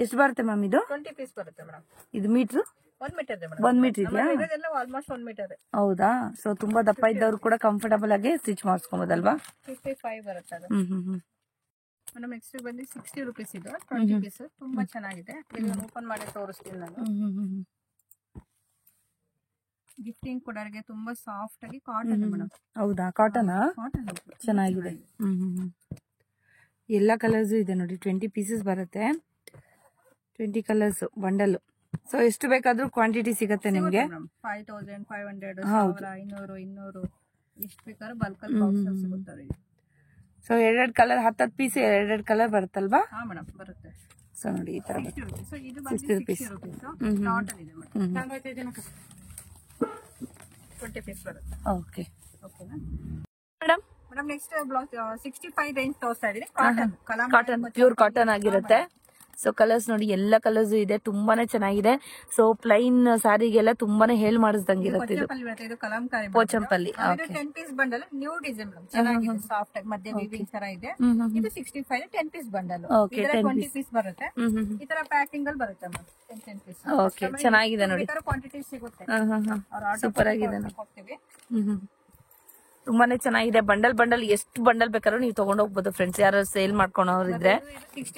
ಎಷ್ಟು ಬರುತ್ತೆ ಮ್ಯಾಮ್ ಇದು? 20 ಪೀಸ್ ಬರುತ್ತೆ ಮೇಡಮ್. ಇದು ಮೀಟ್ರು 1 ಮೀಟರ್ ಇದೆ ಮೇಡಮ್. 1 ಮೀಟರ್ ಇದೆಯಾ? ಇದೆಲ್ಲ ಆಲ್ಮೋಸ್ಟ್ 1 ಮೀಟರ್. ಹೌದಾ? ಸೊ ತುಂಬಾ ದಪ್ಪ ಇದ್ದವ್ರು ಕೂಡ ಕಂಫರ್ಟಬಲ್ ಆಗಿ ಸ್ಟಿಚ್ ಮಾಡಿಸ್ಕೊಬಹುದಲ್ವಾ? 55 ಬರುತ್ತೆ ಅದು. ಮೇಡಮ್ ನೆಕ್ಸ್ಟ್ ಬಂದು 60 rupees ಇದು 20 ಪೀಸ್. ತುಂಬಾ ಚೆನ್ನಾಗಿದೆ. ಇದನ್ನ ಓಪನ್ ಮಾಡಿ ತೋರಿಸ್ತೀನಿ ನಾನು. ಗಿಫ್ಟಿಂಗ್ ಕೊಡೋರಿಗೆ ತುಂಬಾ ಸಾಫ್ಟ್ ಆಗಿ ಕಾಟನ್ ಮೇಡಮ್. ಹೌದಾ? ಕಾಟನ್ ಚೆನ್ನಾಗಿದೆ. ಎಲ್ಲ ಕಲರ್ಸ್ ಇದೆ ನೋಡಿ. 20 ಪೀಸಸ್ ಬರುತ್ತೆ. 20 ಕಲರ್ಸ್ ಬಂಡಲ್. ಸೊ ಎಷ್ಟು ಬೇಕಾದ್ರೂ ಕ್ವಾಂಟಿಟಿ ಸಿಗುತ್ತೆ ನಿಮ್ಗೆ. 5500 500 200 ಎಷ್ಟು ಬೇಕಾದ್ರೂ ಬಲ್ಕ್ ಅಲ್ಲಿ ಬಾಕ್ಸ್ ಸಿಗುತ್ತೆ. ಸೊ 2 ಕಲರ್ 10 ಪೀಸ್ 2 ಕಲರ್ ಬರುತ್ತಲ್ವಾ? ಹಾ ಮೇಡಮ್ ಬರುತ್ತೆ. ಸೊ ನೋಡಿ ಈ ತರ 60 rupees. ಕಾಟನ್ ಇದೆ ಮೇಡಮ್. 20 ಪೀಸ್ ಬರುತ್ತೆ. ಓಕೆ ಓಕೆನಾ madam? Madam next blouse 65 range ತೋರಿಸ್ತಾ ಇದೀನಿ. ಕಾಟನ್ ಪ್ಯೂರ್ ಕಾಟನ್ ಆಗಿರುತ್ತೆ. ಸೊ ಕಲರ್ಸ್ ನೋಡಿ, ಎಲ್ಲ ಕಲರ್ಸ್ ಇದೆ, ತುಂಬಾನೇ ಚೆನ್ನಾಗಿದೆ. ಸೊ ಪ್ಲೈನ್ ಸ್ಯಾರಿಗೆಲ್ಲ ತುಂಬಾನೇ ಹೇಳ್ ಮಾಡಿಸ್ದಂಗೆ ಇರುತ್ತೆ. ಇದು Kalamkari Pochampalli 10 piece bundle. New design ಚೆನ್ನಾಗಿದೆ. ಸಾಫ್ಟ್ ಆಗಿ ಮಧ್ಯೆ ವೀವಿಂಗ್ ತರ ಇದೆ. ಇದು 65 10 ಪೀಸ್ ಬಂಡಲ್. 20 ಪೀಸ್ ಬರುತ್ತೆ. ಈ ತರ ಪ್ಯಾಕಿಂಗ್ ಅಲ್ಲಿ ಬರುತ್ತೆ ಮ್ಯಾಮ್. 10 ಪೀಸ್. ಓಕೆ ಚೆನ್ನಾಗಿದೆ ನೋಡಿ. ಕ್ವಾಂಟಿಟಿ ಸಿಗುತ್ತೆ. ಸೂಪರ್ ಆಗಿದೆ. ತುಂಬಾನೇ ಚೆನ್ನಾಗಿದೆ. ಬಂಡಲ್ ಬಂಡಲ್ ಎಷ್ಟು ಬಂಡಲ್ ಬೇಕಾದ್ರೂ ನೀವು ತಗೊಂಡ್ ಹೋಗ್ಬೋದು ಫ್ರೆಂಡ್ಸ್. ಯಾರು ಸೇಲ್ ಮಾಡ್ಕೊಳೋರಿದ್ರೆ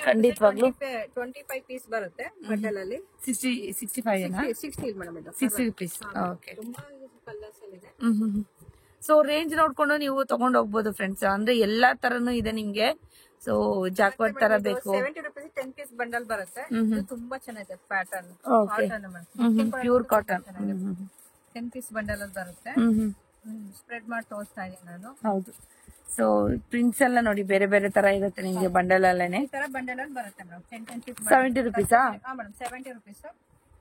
ಖಂಡಿತವಾಗ್ಲೂ. 25 ಪೀಸ್ ಬರುತ್ತೆ ಬಂಡಲ್ ಅಲ್ಲಿ. 60 ಮೇಡಮ್ ಇದು 60 rupees. ಓಕೆ. ತುಂಬಾ ಕಲರ್ಸ್ ಅಲ್ಲಿ ಇದೆ. ಸೊ ರೇಂಜ್ ನೋಡ್ಕೊಂಡು ನೀವು ತಗೊಂಡ್ ಹೋಗ್ಬೋದು ಫ್ರೆಂಡ್ಸ್. ಅಂದ್ರೆ ಎಲ್ಲಾ ತರನು ಇದೆ ನಿಮ್ಗೆ. ಸೊ ಜಾಕ್ವರ್ಡ್ ತರ ಬೇಕು. 70 rupees 10 ಪೀಸ್ ಬಂಡಲ್ ಬರುತ್ತೆ. ತುಂಬಾ ಚೆನ್ನಾಗಿದೆ pattern. Pure cotton 10 piece bundle ಅಲ್ಲಿ ಬರುತ್ತೆ. ಸ್ಪ್ರೆಡ್ ಮಾಡಿ ತೋರಿಸ್ತಾ ಇದೀನಿ ನಾನು. ಹೌದು. ಸೊ ಪ್ರಿಂಟ್ಸ್ ಎಲ್ಲ ನೋಡಿ ಬೇರೆ ಬೇರೆ ತರ ಇರುತ್ತೆ ನಿಮ್ಗೆ ಬಂಡಲ್ ಅಲ್ಲೇನೆ. ಈ ತರ ಬಂಡಲ್ ಅಲ್ಲಿ ಬರುತ್ತೆ ಮೇಡಮ್. 10 piece 70 rupees. ಹಾ ಮೇಡಮ್ 70 rupees.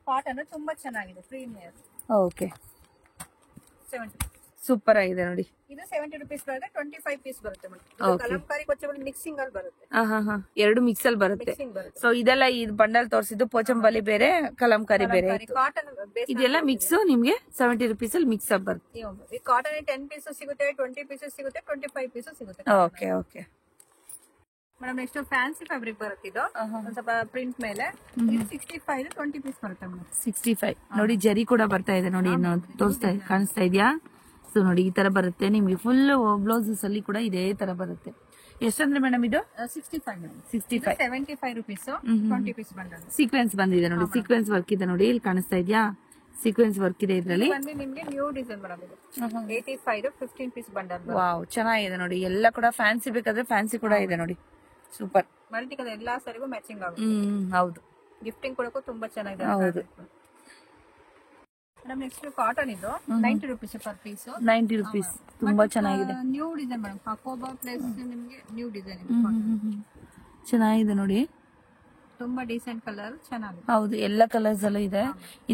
ಕಾಟನ್ ತುಂಬಾ ಚೆನ್ನಾಗಿದೆ. ಪ್ರೀಮಿಯರ್. ಓಕೆ 70 ಸೂಪರ್ ಆಗಿದೆ ನೋಡಿ. ಇದು 70 rupees ಬರುತ್ತೆ. 25 ಪೀಸ್ ಬರುತ್ತೆ ಮೇಡಮ್. ಕಲಂಕಾರಿ ಕೊಚ್ಚಂಬರಿ ಮಿಕ್ಸಿಂಗ್ ಅಲ್ಲಿ ಬರುತ್ತೆ. ಎರಡು ಮಿಕ್ಸ್ ಅಲ್ಲಿ ಬರುತ್ತೆ. ಸೊ ಇದೆಲ್ಲ ಈ ಬಂಡಲ್ ತೋರಿಸಿದ್ದು ಪೋಚಂಬಲಿ ಬೇರೆ, ಕಲಂಕಾರಿ ಬೇರೆ. ಕಾಟನ್ ಇದೆಲ್ಲ ಮಿಕ್ಸ್ ನಿಮ್ಗೆ 70 rupees ಅಲ್ಲಿ ಮಿಕ್ಸ್ ಅಪ್ ಬರುತ್ತೆ. ಈ ಕಾಟನ್ 10 ಪೀಸ್ ಸಿಗುತ್ತೆ, 20 ಪೀಸಸ್ ಸಿಗುತ್ತೆ, 25 ಪೀಸಸ್ ಸಿಗುತ್ತೆ. Okay okay madam next fancy fabric ಬರುತ್ತೆ. ಇದು ಒಂದ್ ಸ್ವಲ್ಪ ಪ್ರಿಂಟ್ ಮೇಲೆ 65 20 ಪೀಸ್ ಬರುತ್ತೆ ಮೇಡಮ್. 65 ನೋಡಿ. ಜರಿ ಕೂಡ ಬರ್ತಾ ಇದೆ ನೋಡಿ. ತೋರಿಸ್ತಾ ಕಾಣಿಸ್ತಾ ಇದೆಯಾ? ಸೊ ನೋಡಿ ಈ ತರ ಬರುತ್ತೆ ನಿಮ್ಗೆ. ಫುಲ್ ಬ್ಲೌಸಸ್ ಅಲ್ಲಿ ಕೂಡ ಇದೇ ತರ ಬರುತ್ತೆ. ಎಷ್ಟಂದ್ರೆ ಮೇಡಮ್ ಇದು? 65 65 75 rupees 20 ಪೀಸ್ ಬಂಡಲ್. ಸೀಕ್ವೆನ್ಸ್ ಬಂದಿದೆ ನೋಡಿ. ಸೀಕ್ವೆನ್ಸ್ ವರ್ಕ್ ಇದೆ ನೋಡಿ. ಇಲ್ಲಿ ಕಾಣಿಸ್ತಾ ಇದೆಯಾ? ಸೀಕ್ವೆನ್ಸ್ ವರ್ಕ್ ಇದೆ ಇದ್ರಲ್ಲಿ. ನಿಮ್ಗೆ ನ್ಯೂ ಡಿಸೈನ್ ಮೇಡಮ್. ಇದು 85 15 ಪೀಸ್ ಬಂಡಲ್. ವಾವ್ ಚೆನ್ನಾಗಿದೆ ನೋಡಿ. ಎಲ್ಲ ಕೂಡ ಫ್ಯಾನ್ಸಿ ಬೇಕಾದ್ರೆ ಫ್ಯಾನ್ಸಿ ಕೂಡ ಇದೆ ನೋಡಿ. ಸೂಪರ್. ಮಲ್ಟಿ ಕಲರ್ ಎಲ್ಲಾ ಸರಿಗೂ ಮ್ಯಾಚಿಂಗ್ ಆಗುತ್ತೆ. ಹೌದು. ಗಿಫ್ಟಿಂಗ್ ಕೊಡಕ್ಕೂ ತುಂಬಾ ಚೆನ್ನಾಗಿದೆ. ಹೌದು ಮೇಡಮ್ ನೆಕ್ಸ್ಟ್ ಕಾಟನ್ ಇದು 90 rupees ಪರ್ ಪೀಸ್. 90 rupees ತುಂಬಾ ಚೆನ್ನಾಗಿದೆ. New design madam. Hakoba plus ನಿಮಗೆ ನ್ಯೂ ಡಿಸೈನ್. ಚೆನ್ನಾಗಿದೆ ನೋಡಿ. ತುಂಬಾ ಡೀಸೆಂಟ್ ಕಲರ್ ಚೆನ್ನಾಗಿದೆ. ಹೌದು ಎಲ್ಲ ಕಲರ್ಸ್ ಅಲ್ಲೂ ಇದೆ.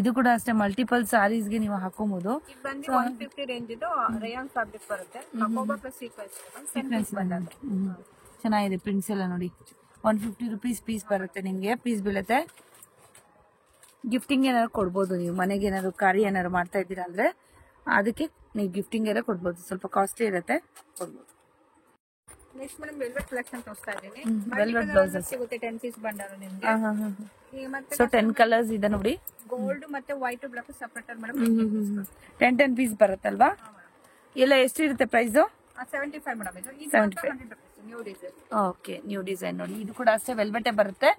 ಇದು ಕೂಡ ಅಷ್ಟೇ ಮಲ್ಟಿಪಲ್ ಸಾರೀಸ್ ಗೆ ನೀವು ಹಾಕೋಬಹುದು. ಇದು ಬಂದು 150 ರೇಂಜ್. ಇದು ರೇಯಾನ್ ಫ್ಯಾಬ್ರಿಕ್ ಬರುತ್ತೆ. ಹಾಕೋಬಾ ಪ್ಲಸ್ ಸೀಕ್ವೆನ್ಸ್ ಬಂಡಲ್. ಚೆನ್ನಾಗಿದೆ ಪ್ರಿಂಟ್ಸ್ ಎಲ್ಲ ನೋಡಿ. 150 ರುಪೀಸ್ ಪೀಸ್ ಬರುತ್ತೆ ನಿಮಗೆ. ಪೀಸ್ ಬೀಳುತ್ತೆ. ಗಿಫ್ಟಿಂಗ್ ಏನಾದ್ರು ಕೊಡ್ಬೋದು ನೀವು. ಮನೆಗೆ ಏನಾದ್ರು ಕರಿ ಏನಾದ್ರು ಮಾಡ್ತಾ ಇದ್ದೀರಾ ಅಂದ್ರೆ ಅದಕ್ಕೆ ನೀವು ಗಿಫ್ಟಿಂಗ್ ಎಲ್ಲ ಕೊಡ್ಬೋದು. ಸ್ವಲ್ಪ ಕಾಸ್ಟ್ಲಿ ಇರುತ್ತೆ, ಕೊಡ್ಬೋದು. ನೆಕ್ಸ್ಟ್ ಮೇಡಮ್ ವೆಲ್ವೆಟ್ ಕಲೆಕ್ಷನ್ ತೋರಿಸ್ತಾ ಇದ್ದೀನಿ. ವೆಲ್ವೆಟ್ ಬ್ಲೌಸಸ್ ಸಿಗುತ್ತೆ 10 ಪೀಸ್ ಬಂಡಲ್ ನಿಮಗೆ. ಈಗ ಮತ್ತೆ ಸೊ 10 ಕಲರ್ಸ್ ಇದೆ ನೋಡಿ. ಗೋಲ್ಡ್ ಮತ್ತೆ white black separate madam. 10 piece ಬರುತ್ತಲ್ವಾ? ಎಲ್ಲ ಎಷ್ಟಿರುತ್ತೆ ಪ್ರೈಸ್? 75 ಮೇಡಮ್. ಇದು 75. New design. Okay, new design ನೋಡಿ. ಇದು ಕೂಡ ಅಷ್ಟೇ ವೆಲ್ವೆಟೇ ಬರುತ್ತೆ.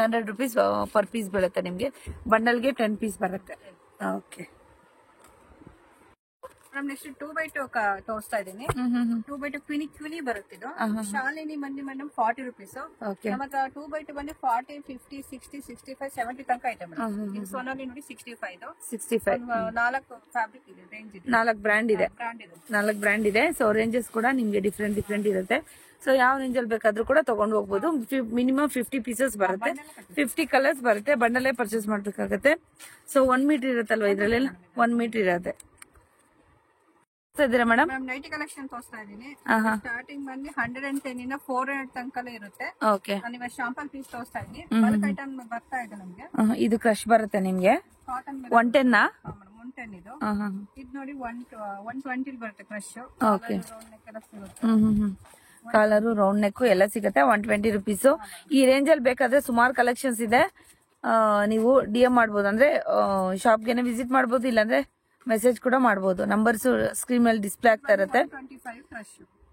100 ರುಪೀಸ್ ಪರ್ ಪೀಸ್ ಬೀಳುತ್ತೆ ನಿಮಗೆ. ಬಂಡಲ್ಗೆ 10 ಪೀಸ್ ಬರುತ್ತೆ. ಓಕೆ ಮೇಡಮ್ ನೆಕ್ಸ್ಟ್ 2x2 ತೋರಿಸ್ತಾ ಇದ್ದೀನಿ. 2x2 ಕ್ವಿನಿ ಬರುತ್ತೆ. ಇದು ಶಾಲಿನಿ ಬಂದು ಮೇಡಮ್ 40 ರುಪೀಸ್. ನಮ್ಮ 2x2 ಬಂದು 40, 50, 60, 65, 70 ತನಕ ಐತೆ ಮೇಡಮ್. ಇದು ಸೋನಾಲಿ ನೋಡಿ 65. 4 ಫ್ಯಾಬ್ರಿಕ್ ಇದೆ, ರೇಂಜ್ ಇದೆ. 4 ಬ್ರ್ಯಾಂಡ್ ಇದೆ. 4 ಬ್ರ್ಯಾಂಡ್ ಇದೆ. ಸೊ ರೇಂಜಸ್ ಕೂಡ ನಿಮ್ಗೆ ಡಿಫ್ರೆಂಟ್ ಇರುತ್ತೆ. ಸೊ ಯಾವ ರೇಂಜ್ ಅಲ್ಲಿ ಬೇಕಾದ್ರೂ ಕೂಡ ತಗೊಂಡು ಹೋಗ್ಬೋದು. ಮಿನಿಮಮ್ 50 ಪೀಸಸ್ ಬರುತ್ತೆ. 50 ಕಲರ್ಸ್ ಬರುತ್ತೆ. ಬಂಡಲೇ ಪರ್ಚೇಸ್ ಮಾಡ್ಬೇಕಾಗತ್ತೆ. ಸೊ 1 ಮೀಟರ್ ಇರುತ್ತಲ್ವಾ ಇದ್ರಲ್ಲೆಲ್ಲ? 1 ಮೀಟರ್ ಇರುತ್ತೆ ಮೇಡಮ್. ನೈಟಿ ಕಲೆಕ್ಷನ್ ತೋರಿಸ್ತಾ ಇದ್ದೀನಿ. ಸ್ಟಾರ್ಟಿಂಗ್ ಬಂದು 110 ಇಂದ 400 ತನಕ ಇರುತ್ತೆ. ಓಕೆ, ನಾನು ಶಾಂಪಲ್ ಪೀಸ್ ತೋರಿಸ್ತಾ ಇದ್ದೀನಿ. ಬಲ್ಕ್ ಐಟಮ್ ಬರ್ತಾ ಇದೆ ನಮ್ಗೆ. ಇದು ಕ್ರಶ್ ಬರುತ್ತೆ ನಿಮ್ಗೆ. ಕಾಟನ್ 110 110 ಇದು. ಇದು ನೋಡಿ 120 ಬರುತ್ತೆ crush. Okay, collar round neck ಎಲ್ಲ ಸಿಗುತ್ತೆ. 120 ರುಪೀಸ್. ಈ ರೇಂಜ್ ಅಲ್ಲಿ ಬೇಕಾದ್ರೆ ಸುಮಾರು ಕಲೆಕ್ಷನ್ಸ್ ಇದೆ. ನೀವು DM ಮಾಡ್ಬೋದು, ಅಂದ್ರೆ ಶಾಪ್ಗೆನೆ ವಿಸಿಟ್ ಮಾಡ್ಬೋದು, ಇಲ್ಲಾಂದ್ರೆ ಮೆಸೇಜ್ ಕೂಡ ಮಾಡ್ಬೋದು. ನಂಬರ್ಸ್ ಸ್ಕ್ರೀನ್ ಮೇಲೆ ಡಿಸ್ಪ್ಲೇ ಆಗ್ತಾ ಇರುತ್ತೆ.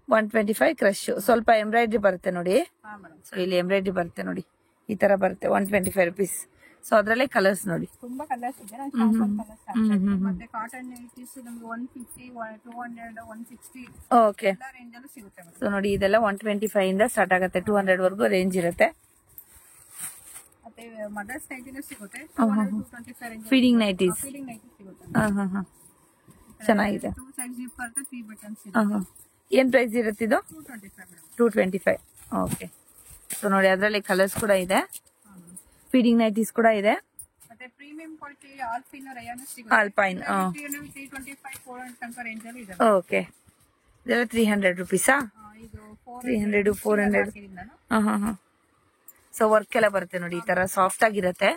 125 ಕ್ರಶ್. ಸ್ವಲ್ಪ ಎಂಬ್ರಾಯ್ಡ್ರಿ ಬರುತ್ತೆ ನೋಡಿ. ಸೊ ಇಲ್ಲಿ ಎಂಬ್ರಾಯ್ಡ್ರಿ ಬರುತ್ತೆ ನೋಡಿ, ಈ ತರ ಬರುತ್ತೆ. 125 ರುಪೀಸ್. ಸೊ ಅದ್ರಲ್ಲೇ ಕಲರ್ಸ್ ನೋಡಿ, ತುಂಬಾ ಕಲರ್ಸ್ ಇದೆ. ಮತ್ತೆ ಕಾಟನ್ ನೈಟೀಸ್ ನಮ್ಗೆ 150, 200, 160 ಓಕೆ ಎಲ್ಲ ರೇಂಜ್ ಅಲ್ಲೂ ಸಿಗುತ್ತೆ. ಸೊ ನೋಡಿ, ಇದೆಲ್ಲ 125 ಇಂದ ಸ್ಟಾರ್ಟ್ ಆಗುತ್ತೆ. 200 ವರೆಗೂ ರೇಂಜ್ ಇರುತ್ತೆ. ಮತ್ತೆ ಮದರ್ಸ್ ನೈಟಿನೂ ಸಿಗುತ್ತೆ. 225 range feeding nighties. Feeding nighties ಸಿಗುತ್ತೆ. ಚೆನ್ನಾಗಿದೆ. 2 ಸೈಜ್ ಜಿಪ್ ಬರುತ್ತೆ, 3 ಬಟನ್ಸ್ ಇದೆ. ಏನ್ ಪ್ರೈಸ್ ಇರುತ್ತೆ ಇದು? 225. ಓಕೆ, ಸೊ ನೋಡಿ ಅದರಲ್ಲಿ ಕಲರ್ಸ್ ಕೂಡ ಇದೆ. ಫೀಡಿಂಗ್ ನೈಟೀಸ್ ಕೂಡ ಇದೆ. ಮತ್ತೆ ಪ್ರೀಮಿಯಂ ಕ್ವಾಲಿಟಿ ಆಲ್ಪೈನ್ ರಯಾನ್ ಸಿಗುತ್ತೆ. ಆಲ್ಪೈನ್ 325, 400 ತನಕ ರೇಂಜ್ ಅಲ್ಲಿ ಇದೆ. ಓಕೆ, ಇದೆಲ್ಲ 300 ರುಪೀಸಾ? ಇದು 300, 400. ಸೊ ವರ್ಕ್ ಎಲ್ಲ ಬರುತ್ತೆ ನೋಡಿ, ಈ ತರ ಸಾಫ್ಟ್ ಆಗಿರುತ್ತೆ.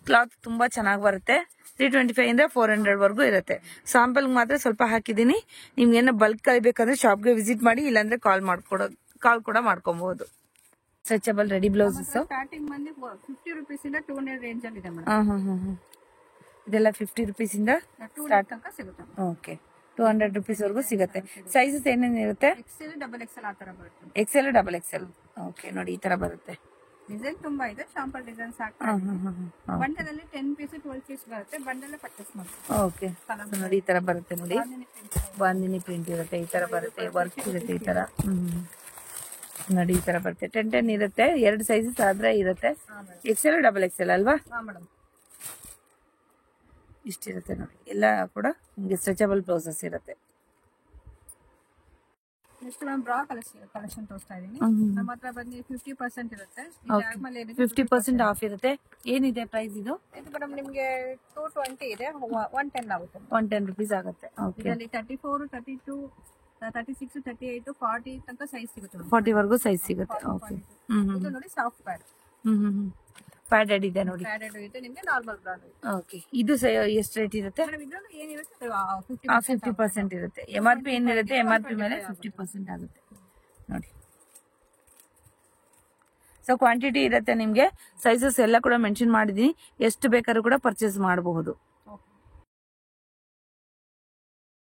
ಕ್ಲಾತ್ ತುಂಬಾ ಚೆನ್ನಾಗಿ ಬರುತ್ತೆ. 325 ಇಂದ 400 ವರೆಗೂ ಇರುತ್ತೆ. ಸ್ಯಾಂಪಲ್ ಮಾತ್ರ ಸ್ವಲ್ಪ ಹಾಕಿದೀನಿ. ನಿಮ್ಗೆ ಏನೋ ಬಲ್ಕ್ ಕಲಿಬೇಕಂದ್ರೆ ಶಾಪ್ಗೆ ವಿಸಿಟ್ ಮಾಡಿ, ಇಲ್ಲಾಂದ್ರೆ ಕಾಲ್ ಕೂಡ ಮಾಡ್ಕೊಬಹುದು. ಸ್ಟ್ರೆಚಬಲ್ ರೆಡಿ ಬ್ಲೌಸಸ್ ಸ್ಟಾರ್ಟಿಂಗ್ ಬಂದು 50 ರುಪೀಸ್ ಇಂದ 200 ರೇಂಜ್ ಅಲ್ಲಿ ಇದೆ ಮೇಡಮ್. ಇದೆಲ್ಲ 50 ರುಪೀಸ್ ಇಂದ ಸ್ಟಾರ್ಟ್ ತನಕ ಸಿಗುತ್ತೆ. ಓಕೆ, 200 ರುಪೀಸ್ ವರೆಗೂ ಸಿಗುತ್ತೆ. ಸೈಜಸ್ ಏನೇನಿರುತ್ತೆ? XL, XXL ಆ ತರ ಬರುತ್ತೆ. XL, XXL. ಓಕೆ, ನೋಡಿ ಈ ತರ ಬರುತ್ತೆ. ಡಿಸೈನ್ ತುಂಬಾ ಇದೆ. ಶಾಂಪಲ್ ಡಿಸೈನ್ಸ್ ಹಾಕ್ತಾರೆ. ಬಂಡಲ್ ಅಲ್ಲಿ 10 ಪೀಸ್ 12 ಪೀಸ್ ಬರುತ್ತೆ. ಬಂಡಲ್ ಪರ್ಚೇಸ್ ಮಾಡ್ತೀವಿ. ಓಕೆ, ನೋಡಿ ಈ ತರ ಬರುತ್ತೆ ನೋಡಿ. ಬಾಂದಿನಿ ಪ್ರಿಂಟ್ ಇರುತ್ತೆ, ಈ ತರ ಬರುತ್ತೆ. ವರ್ಕ್ ಇರುತ್ತೆ ಈ ತರ. ನೋಡಿ ಈ ತರ ಬರುತ್ತೆ. 10 ಇರುತ್ತೆ. 2 ಸೈಜಸ್ ಆದ್ರೆ ಇರುತ್ತೆ. XL, XXL ಅಲ್ವಾ? ಇಷ್ಟಿರುತ್ತೆ ನೋಡಿ. ಎಲ್ಲ ಕೂಡ ನಿಮ್ಗೆ ಸ್ಟ್ರೆಚಬಲ್ ಬ್ಲೌಸಸ್ ಇರುತ್ತೆ. ನೆಕ್ಸ್ಟ್ ನಾನು ಬ್ರಾ ಕಲೆಕ್ಷನ್ ತೋರಿಸ್ತಾ ಇದೀನಿ. ನಮ್ಮ ಹತ್ರ ಬಂದು 50% ಇರುತ್ತೆ. 50% ಆಫ್ ಇರುತ್ತೆ. ಏನಿದೆ ಪ್ರೈಸ್ ಇದು? ಇದು ಮೇಡಮ್ ನಿಮ್ಗೆ 220 ಇದೆ. 110 ಆಗುತ್ತೆ. 110 ರುಪೀಸ್ ಆಗುತ್ತೆ. ಓಕೆ, ಇದರಲ್ಲಿ 34, 32, 36, 38, 40 ತನಕ ಸೈಜ್ ಸಿಗುತ್ತೆ. 40 ವರೆಗೂ ಸೈಜ್ ಸಿಗುತ್ತೆ. ಓಕೆ, ಇದು ನೋಡಿ ಸಾಫ್ಟ್ ಪ್ಯಾಡ್. ಪ್ಯಾಡೆಡ್ ಇದೆ ನೋಡಿ. ಪ್ಯಾಡೆಡ್ ಇದೆ ನಿಮ್ಗೆ. ನಾರ್ಮಲ್ ಬ್ರಾ. ಓಕೆ, ಇದು ಎಷ್ಟು ರೇಟ್ ಇರುತ್ತೆ? ಇದರಲ್ಲಿ ಏನಿರುತ್ತೆ 50% ಇರುತ್ತೆ. MRP ಏನಿರುತ್ತೆ? MRP ಮೇಲೆ 50% ಆಗುತ್ತೆ ನೋಡಿ. ಸೊ ಕ್ವಾಂಟಿಟಿ ಇರುತ್ತೆ ನಿಮ್ಗೆ. ಸೈಜಸ್ ಎಲ್ಲ ಕೂಡ ಮೆನ್ಷನ್ ಮಾಡಿದೀನಿ. ಎಷ್ಟು ಬೇಕಾದ್ರೂ ಕೂಡ ಪರ್ಚೇಸ್ ಮಾಡಬಹುದು.